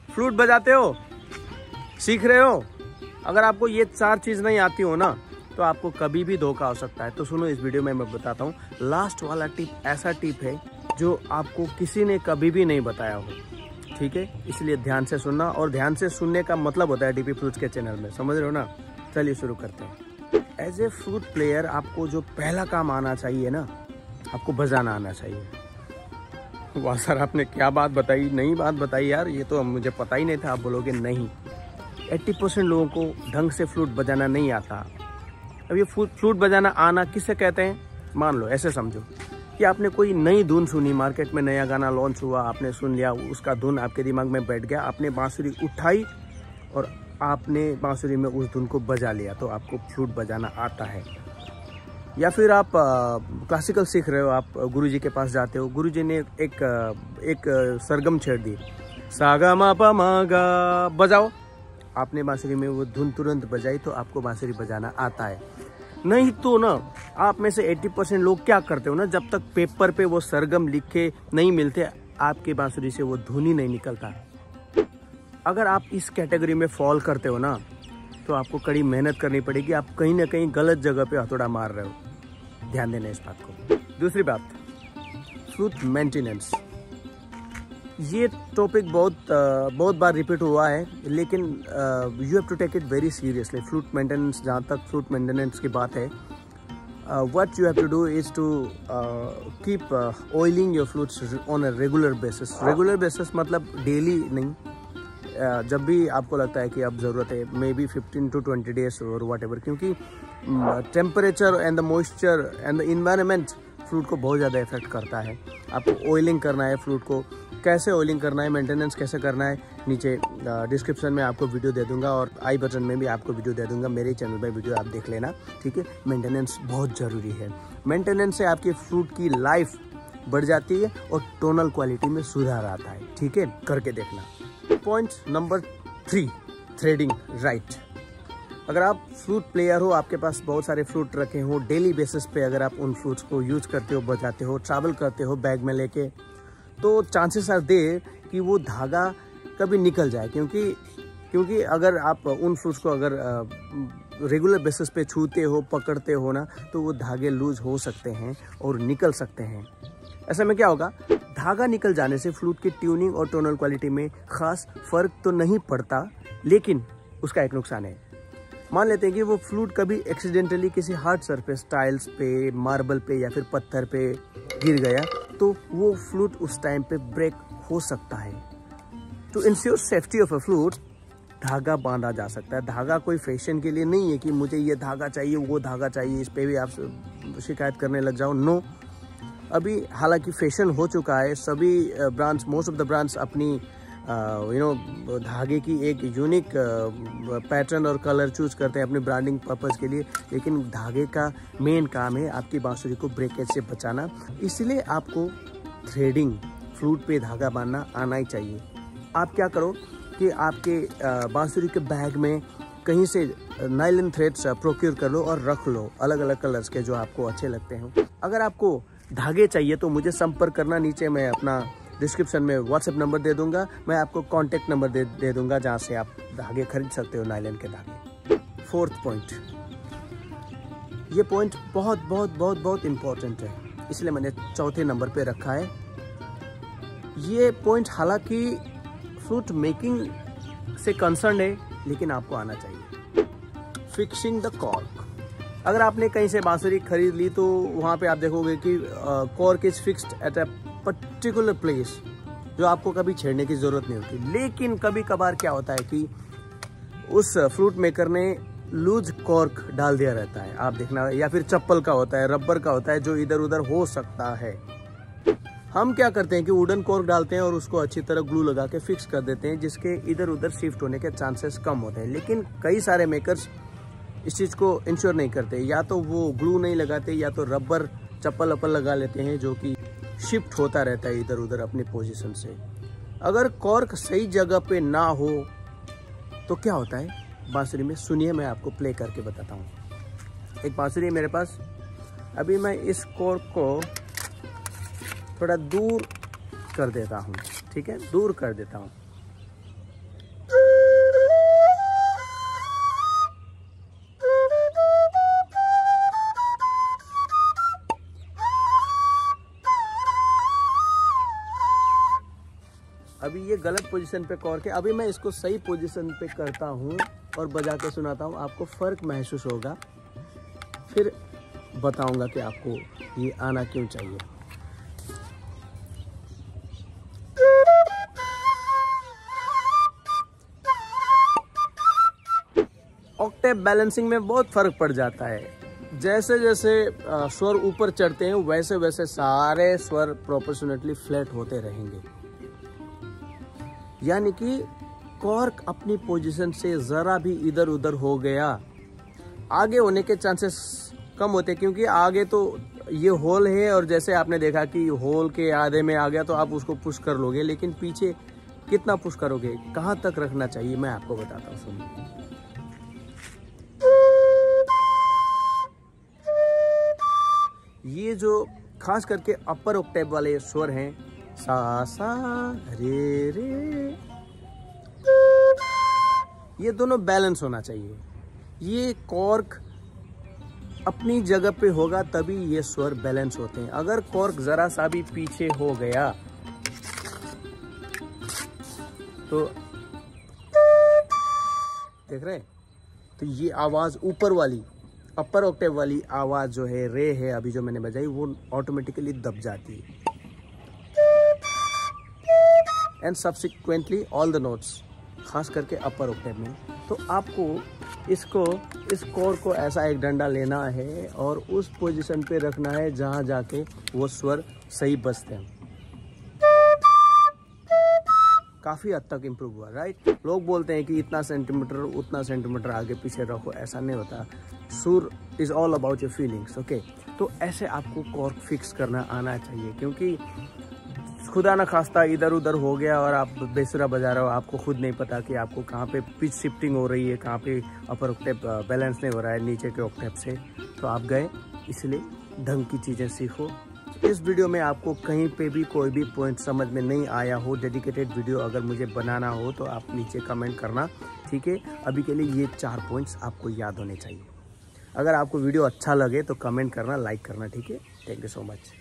Flute बजाते हो, सीख रहे हो, अगर आपको ये 4 चीज़ नहीं आती हो ना तो आपको कभी भी धोखा हो सकता है। तो सुनो, इस वीडियो में मैं बताता हूँ। लास्ट वाला टिप ऐसा टिप है जो आपको किसी ने कभी भी नहीं बताया हो, ठीक है? इसलिए ध्यान से सुनना, और ध्यान से सुनने का मतलब होता है डीपी फ्रूट्स के चैनल में, समझ रहे हो ना? चलिए शुरू करते हैं। एज ए फ्लूट प्लेयर आपको जो पहला काम आना चाहिए ना, आपको बजाना आना चाहिए। वाह सर, आपने क्या बात बताई, नई बात बताई यार, ये तो मुझे पता ही नहीं था। आप बोलोगे नहीं, 80% लोगों को ढंग से फ्लूट बजाना नहीं आता। अब ये फ्लूट बजाना आना किसे कहते हैं? मान लो ऐसे समझो कि आपने कोई नई धुन सुनी, मार्केट में नया गाना लॉन्च हुआ, आपने सुन लिया, उसका धुन आपके दिमाग में बैठ गया, आपने बांसुरी उठाई और आपने बांसुरी में उस धुन को बजा लिया, तो आपको फ्लूट बजाना आता है। या फिर आप क्लासिकल सीख रहे हो, आप गुरुजी के पास जाते हो, गुरुजी ने एक सरगम छेड़ दी, सागा मा पा मा गा, बजाओ, आपने बांसुरी में वो धुन तुरंत बजाई, तो आपको बांसुरी बजाना आता है। नहीं तो ना, आप में से 80% लोग क्या करते हो ना, जब तक पेपर पे वो सरगम लिखे नहीं मिलते, आपकी बांसुरी से वो धुन ही नहीं निकलता। अगर आप इस कैटेगरी में फॉल करते हो ना, तो आपको कड़ी मेहनत करनी पड़ेगी। आप कहीं ना कहीं गलत जगह पे हथौड़ा मार रहे हो, ध्यान देना इस बात को। दूसरी बात, फ्लूट मेंटेनेंस। ये टॉपिक बहुत बार रिपीट हुआ है, लेकिन you have to take it very seriously. Flute maintenance, जहाँ तक फ्लूट मेंटेनेंस की बात है, what you have to do is to keep oiling your flutes on a regular basis. Regular basis मतलब डेली नहीं, जब भी आपको लगता है कि अब ज़रूरत है, मे बी 15 to 20 days और वट एवर, क्योंकि temperature and the moisture and the environment flute को बहुत ज़्यादा इफेक्ट करता है। आपको ऑयलिंग करना है फ्लूट को, कैसे ऑयलिंग करना है, मेंटेनेंस कैसे करना है, नीचे डिस्क्रिप्शन में आपको वीडियो दे दूंगा और आई बटन में भी आपको वीडियो दे दूंगा, मेरे चैनल पे वीडियो आप देख लेना, ठीक है? मेंटेनेंस बहुत ज़रूरी है। मेंटेनेंस से आपकी फ्लूट की लाइफ बढ़ जाती है और टोनल क्वालिटी में सुधार आता है, ठीक है? करके देखना। Point number 3, threading right. अगर आप फ्लूट प्लेयर हो, आपके पास बहुत सारे फ्लूट रखे हो, डेली बेसिस पे अगर आप उन फ्लूट्स को यूज करते हो, बजाते हो, ट्रैवल करते हो बैग में लेके, तो चांसेस आर देयर कि वो धागा कभी निकल जाए, क्योंकि अगर आप उन फ्लूट्स को अगर रेगुलर बेसिस पे छूते हो, पकड़ते हो ना, तो वो धागे लूज हो सकते हैं और निकल सकते हैं। ऐसे में क्या होगा, धागा निकल जाने से फ्लूट की ट्यूनिंग और टोनल क्वालिटी में खास फर्क तो नहीं पड़ता, लेकिन उसका एक नुकसान है। मान लेते हैं कि वो फ्लूट कभी एक्सीडेंटली किसी हार्ड सरफेस, टाइल्स पे, मार्बल पे या फिर पत्थर पे गिर गया, तो वो फ्लूट उस टाइम पे ब्रेक हो सकता है। To ensure safety of a flute, धागा बांधा जा सकता है। धागा कोई फैशन के लिए नहीं है कि मुझे ये धागा चाहिए, वो धागा चाहिए, इस पे भी आप शिकायत करने लग जाओ। नो, अभी हालांकि फैशन हो चुका है, सभी brands, most of the brands अपनी धागे की एक यूनिक पैटर्न और कलर चूज करते हैं अपने ब्रांडिंग पर्पस के लिए, लेकिन धागे का मेन काम है आपकी बांसुरी को ब्रेकेज से बचाना। इसलिए आपको थ्रेडिंग, फ्लूट पे धागा बांधना आना ही चाहिए। आप क्या करो कि आपके बांसुरी के बैग में कहीं से नायलॉन थ्रेड्स प्रोक्योर कर लो और रख लो, अलग अलग कलर्स के जो आपको अच्छे लगते हैं। अगर आपको धागे चाहिए तो मुझे संपर्क करना, नीचे मैं अपना डिस्क्रिप्शन में व्हाट्सएप नंबर दे दूंगा, मैं आपको कॉन्टैक्ट नंबर दे दूंगा जहाँ से आप धागे खरीद सकते हो, नायलॉन के धागे। 4th पॉइंट, ये पॉइंट बहुत बहुत बहुत बहुत इम्पोर्टेंट है, इसलिए मैंने 4थे नंबर पे रखा है। ये पॉइंट हालांकि फ्लूट मेकिंग से कंसर्न है, लेकिन आपको आना चाहिए। Fixing the cork. अगर आपने कहीं से बांसुरी खरीद ली तो वहाँ पे आप देखोगे कि cork is fixed at a particular place, जो आपको कभी छेड़ने की जरूरत नहीं होती। लेकिन कभी कभार क्या होता है कि उस फ्लूट मेकर ने लूज कॉर्क डाल दिया रहता है, आप देखना, या फिर चप्पल का होता है, रबर का होता है, जो इधर उधर हो सकता है। हम क्या करते हैं कि वुडन कॉर्क डालते हैं और उसको अच्छी तरह ग्लू लगा के फिक्स कर देते हैं, जिसके इधर उधर शिफ्ट होने के चांसेस कम होते हैं। लेकिन कई सारे मेकर्स इस चीज़ को इंश्योर नहीं करते, या तो वो ग्लू नहीं लगाते, या तो रबर चप्पल अप्पल लगा लेते हैं, जो कि शिफ्ट होता रहता है इधर उधर अपनी पोजीशन से। अगर कॉर्क सही जगह पे ना हो तो क्या होता है बांसुरी में, सुनिए, मैं आपको प्ले करके बताता हूँ। एक बांसुरी है मेरे पास, अभी मैं इस कॉर्क को थोड़ा दूर कर देता हूँ, ठीक है, दूर कर देता हूँ। गलत पोजीशन पे कॉर्क है। अभी मैं इसको सही पोजीशन पे करता हूँ और बजा के सुनाता हूँ, आपको फ़र्क महसूस होगा, फिर बताऊँगा कि आपको ये आना क्यों चाहिए। ऑक्टेव बैलेंसिंग में बहुत फ़र्क पड़ जाता है। जैसे जैसे स्वर ऊपर चढ़ते हैं वैसे वैसे सारे स्वर प्रोपोर्शनेटली फ्लैट होते रहेंगे, यानी कि कॉर्क अपनी पोजीशन से ज़रा भी इधर उधर हो गया, आगे होने के चांसेस कम होते हैं, क्योंकि आगे तो ये होल है और जैसे आपने देखा कि होल के आधे में आ गया तो आप उसको पुश कर लोगे, लेकिन पीछे कितना पुश करोगे, कहाँ तक रखना चाहिए, मैं आपको बताता हूँ। सुनिए, ये जो खास करके अपर ऑक्टेव वाले स्वर हैं, सा सा रे रे, ये दोनों बैलेंस होना चाहिए। ये कॉर्क अपनी जगह पे होगा तभी ये स्वर बैलेंस होते हैं। अगर कॉर्क जरा सा भी पीछे हो गया तो देख रहे हैं, तो ये आवाज ऊपर वाली अपर ऑक्टेव वाली आवाज जो है रे है अभी जो मैंने बजाई, वो ऑटोमेटिकली दब जाती है। And subsequently all the notes, खास करके अपर ऑक्टेव में। तो आपको इस कोर को ऐसा एक डंडा लेना है और उस पोजीशन पे रखना है जहां जाके वो स्वर सही बजते हैं। काफ़ी हद तक इम्प्रूव हुआ, राइट। लोग बोलते हैं कि इतना सेंटीमीटर उतना सेंटीमीटर आगे पीछे रखो, ऐसा नहीं होता। सुर is all about your feelings, okay. तो ऐसे आपको कॉर्क फिक्स करना आना चाहिए, क्योंकि खुदा ना खास्ता इधर उधर हो गया और आप बेसुरा बजा रहे हो, आपको खुद नहीं पता कि आपको कहाँ पे पिच शिफ्टिंग हो रही है, कहाँ पे अपर ऑक्टेव बैलेंस नहीं हो रहा है नीचे के ऑक्टेव से, तो आप गए। इसलिए ढंग की चीज़ें सीखो। इस वीडियो में आपको कहीं पे भी कोई भी पॉइंट समझ में नहीं आया हो, डेडिकेटेड वीडियो अगर मुझे बनाना हो तो आप नीचे कमेंट करना, ठीक है। अभी के लिए ये 4 पॉइंट्स आपको याद होने चाहिए। अगर आपको वीडियो अच्छा लगे तो कमेंट करना, लाइक करना, ठीक है। Thank you so much.